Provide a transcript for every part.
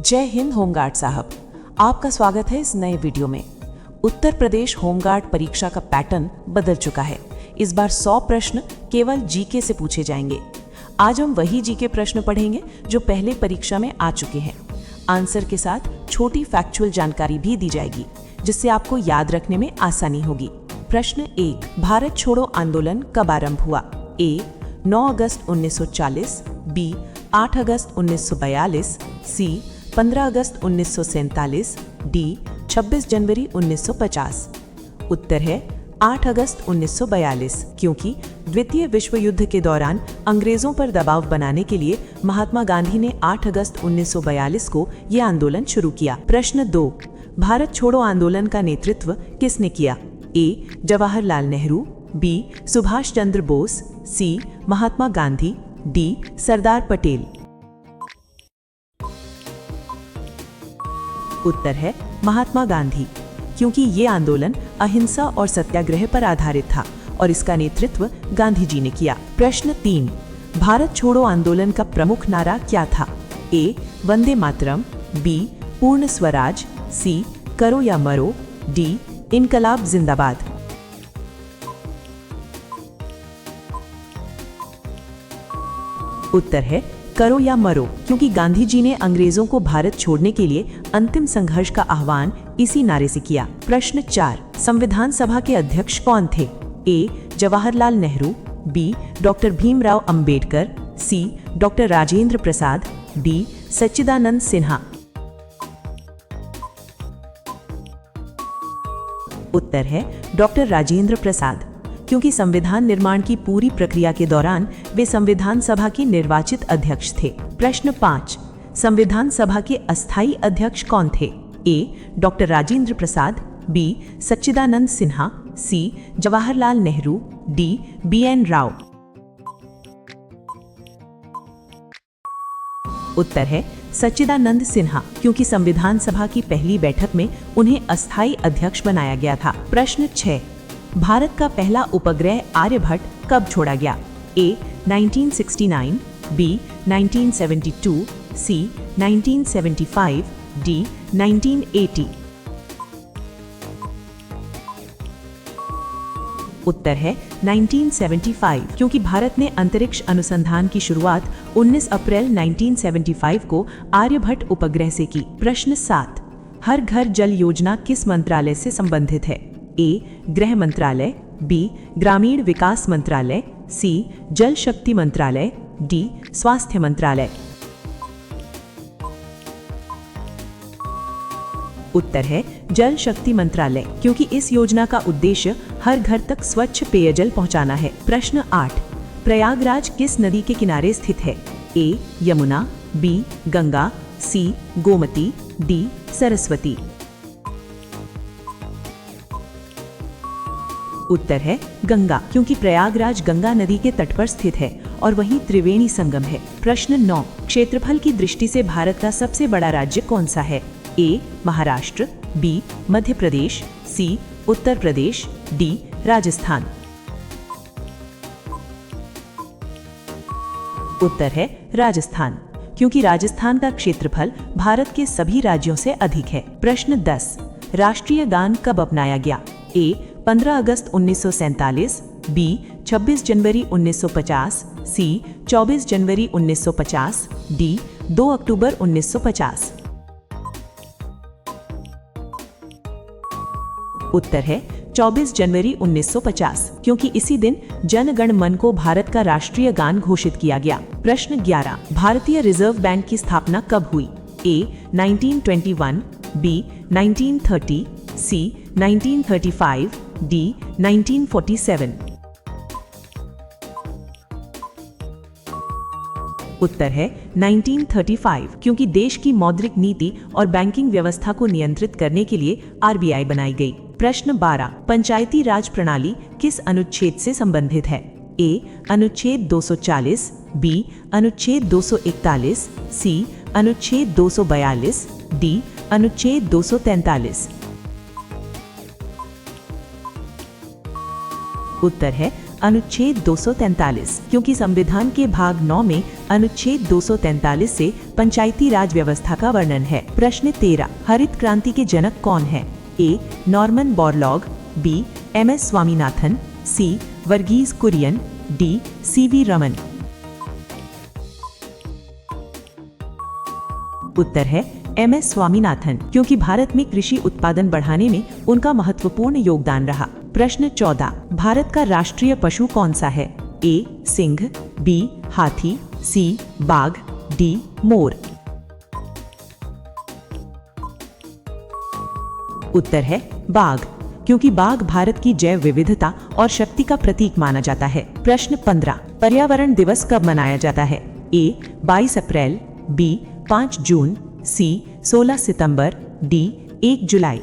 जय हिंद होमगार्ड साहब, आपका स्वागत है इस नए वीडियो में। उत्तर प्रदेश होमगार्ड परीक्षा का पैटर्न बदल चुका है। इस बार 100 प्रश्न केवल जीके से पूछे जाएंगे। आज हम वही जीके प्रश्न पढ़ेंगे जो पहले परीक्षा में आ चुके हैं। आंसर के साथ छोटी फैक्चुअल जानकारी भी दी जाएगी जिससे आपको याद रखने में आसानी होगी। प्रश्न 1, भारत छोड़ो आंदोलन कब आरंभ हुआ? ए 9 अगस्त 1940, बी 8 अगस्त 1942, सी 15 अगस्त 1947, डी 26 जनवरी 1950। उत्तर है 8 अगस्त 1942, क्योंकि द्वितीय विश्व युद्ध के दौरान अंग्रेजों पर दबाव बनाने के लिए महात्मा गांधी ने 8 अगस्त 1942 को यह आंदोलन शुरू किया। प्रश्न 2, भारत छोड़ो आंदोलन का नेतृत्व किसने किया? ए जवाहरलाल नेहरू, बी सुभाष चंद्र बोस, सी महात्मा गांधी, डी सरदार पटेल। उत्तर है महात्मा गांधी, क्योंकि ये आंदोलन अहिंसा और सत्याग्रह पर आधारित था और इसका नेतृत्व गांधी जी ने किया। प्रश्न 3, भारत छोड़ो आंदोलन का प्रमुख नारा क्या था? ए वंदे मातरम, बी पूर्ण स्वराज, सी करो या मरो, डी इनकलाब जिंदाबाद। उत्तर है करो या मरो, क्योंकि गांधी जी ने अंग्रेजों को भारत छोड़ने के लिए अंतिम संघर्ष का आह्वान इसी नारे से किया। प्रश्न 4, संविधान सभा के अध्यक्ष कौन थे? ए जवाहरलाल नेहरू, बी डॉक्टर भीमराव अंबेडकर, सी डॉक्टर राजेंद्र प्रसाद, डी सच्चिदानंद सिन्हा। उत्तर है डॉक्टर राजेंद्र प्रसाद, क्योंकि संविधान निर्माण की पूरी प्रक्रिया के दौरान वे संविधान सभा के निर्वाचित अध्यक्ष थे। प्रश्न 5, संविधान सभा के अस्थायी अध्यक्ष कौन थे? ए डॉक्टर राजेंद्र प्रसाद, बी सच्चिदानंद सिन्हा, सी जवाहरलाल नेहरू, डी BN राव। उत्तर है सच्चिदानंद सिन्हा, क्योंकि संविधान सभा की पहली बैठक में उन्हें अस्थायी अध्यक्ष बनाया गया था। प्रश्न 6, भारत का पहला उपग्रह आर्यभट्ट कब छोड़ा गया? ए 1969, बी 1972, सी 1975, डी 1980। उत्तर है 1975, क्योंकि भारत ने अंतरिक्ष अनुसंधान की शुरुआत 19 अप्रैल 1975 को आर्यभट्ट उपग्रह से की। प्रश्न 7, हर घर जल योजना किस मंत्रालय से संबंधित है? ए गृह मंत्रालय, बी ग्रामीण विकास मंत्रालय, सी जल शक्ति मंत्रालय, डी स्वास्थ्य मंत्रालय। उत्तर है जल शक्ति मंत्रालय, क्योंकि इस योजना का उद्देश्य हर घर तक स्वच्छ पेयजल पहुंचाना है। प्रश्न 8, प्रयागराज किस नदी के किनारे स्थित है? ए यमुना, बी गंगा, सी गोमती, डी सरस्वती। उत्तर है गंगा, क्योंकि प्रयागराज गंगा नदी के तट पर स्थित है और वहीं त्रिवेणी संगम है। प्रश्न 9, क्षेत्रफल की दृष्टि से भारत का सबसे बड़ा राज्य कौन सा है? ए महाराष्ट्र, बी मध्य प्रदेश, सी उत्तर प्रदेश, डी राजस्थान। उत्तर है राजस्थान, क्योंकि राजस्थान का क्षेत्रफल भारत के सभी राज्यों से अधिक है। प्रश्न 10, राष्ट्रीय गान कब अपनाया गया? ए 15 अगस्त 1947, बी 26 जनवरी 1950, सी 24 जनवरी 1950, डी 2 अक्टूबर 1950। उत्तर है 24 जनवरी 1950, क्योंकि इसी दिन जन गण मन को भारत का राष्ट्रीय गान घोषित किया गया। प्रश्न 11, भारतीय रिजर्व बैंक की स्थापना कब हुई? ए 1921, बी 1930, सी 1935, डी 1947। उत्तर है 1935, क्योंकि देश की मौद्रिक नीति और बैंकिंग व्यवस्था को नियंत्रित करने के लिए RBI बनाई गई। प्रश्न 12, पंचायती राज प्रणाली किस अनुच्छेद से संबंधित है? ए अनुच्छेद 240, बी अनुच्छेद 241, सी अनुच्छेद 242, डी अनुच्छेद 243। उत्तर है अनुच्छेद 243, क्योंकि संविधान के भाग 9 में अनुच्छेद 243 से पंचायती राज व्यवस्था का वर्णन है। प्रश्न 13, हरित क्रांति के जनक कौन है? A. Norman Borlaug, B. M S. Swaminathan, C. Verghese Kurien, D. C V. Raman. उत्तर है एम.एस. स्वामीनाथन, क्योंकि भारत में कृषि उत्पादन बढ़ाने में उनका महत्वपूर्ण योगदान रहा। प्रश्न 14, भारत का राष्ट्रीय पशु कौन सा है? ए. सिंह, बी. हाथी, सी. बाघ, डी. मोर। उत्तर है बाघ, क्योंकि बाघ भारत की जैव विविधता और शक्ति का प्रतीक माना जाता है। प्रश्न 15, पर्यावरण दिवस कब मनाया जाता है? ए. 22 अप्रैल, बी. 5 जून, सी. 16 सितंबर, डी. 1 जुलाई।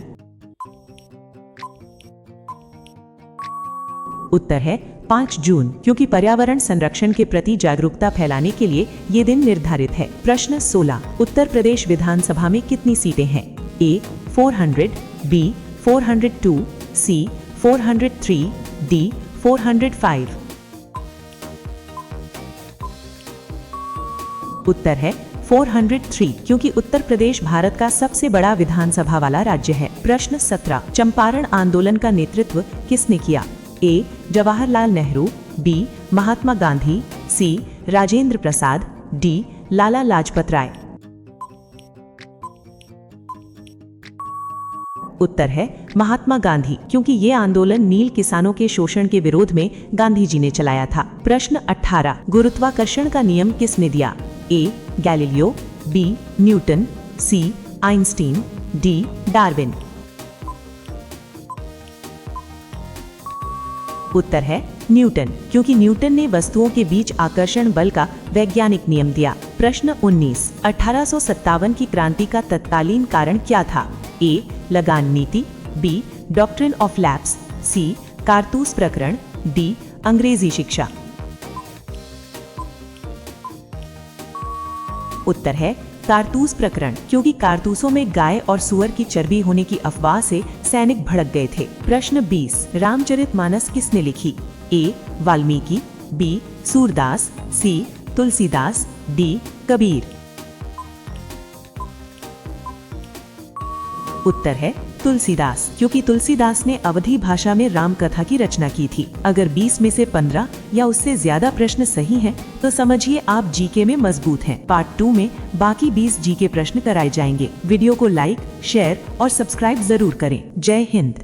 उत्तर है 5 जून, क्योंकि पर्यावरण संरक्षण के प्रति जागरूकता फैलाने के लिए ये दिन निर्धारित है। प्रश्न 16, उत्तर प्रदेश विधानसभा में कितनी सीटें हैं? ए. 400, बी. 402, सी. 403, डी. 405। उत्तर है 403, क्योंकि उत्तर प्रदेश भारत का सबसे बड़ा विधानसभा वाला राज्य है। प्रश्न 17, चंपारण आंदोलन का नेतृत्व किसने किया? ए. जवाहरलाल नेहरू, बी. महात्मा गांधी, सी. राजेंद्र प्रसाद, डी. लाला लाजपत राय। उत्तर है महात्मा गांधी, क्योंकि ये आंदोलन नील किसानों के शोषण के विरोध में गांधी जी ने चलाया था। प्रश्न 18, गुरुत्वाकर्षण का नियम किसने दिया? A. Galileo, B. Newton, C. Einstein, D. Darwin. उत्तर है न्यूटन, क्योंकि न्यूटन ने वस्तुओं के बीच आकर्षण बल का वैज्ञानिक नियम दिया। प्रश्न 19, 1857 की क्रांति का तत्कालीन कारण क्या था? ए. लगान नीति, बी. डॉक्ट्रिन ऑफ लैप्स, सी. कारतूस प्रकरण, डी. अंग्रेजी शिक्षा। उत्तर है कारतूस प्रकरण, क्योंकि कारतूसों में गाय और सुअर की चर्बी होने की अफवाह से सैनिक भड़क गए थे। प्रश्न 20, रामचरितमानस किसने लिखी? ए. वाल्मीकि, बी. सूरदास, सी. तुलसीदास, डी. कबीर। उत्तर है तुलसीदास, क्योंकि तुलसीदास ने अवधी भाषा में राम कथा की रचना की थी। अगर 20 में से 15 या उससे ज्यादा प्रश्न सही हैं, तो समझिए आप जीके में मजबूत हैं। पार्ट 2 में बाकी 20 जीके प्रश्न कराए जाएंगे। वीडियो को लाइक, शेयर और सब्सक्राइब जरूर करें। जय हिंद।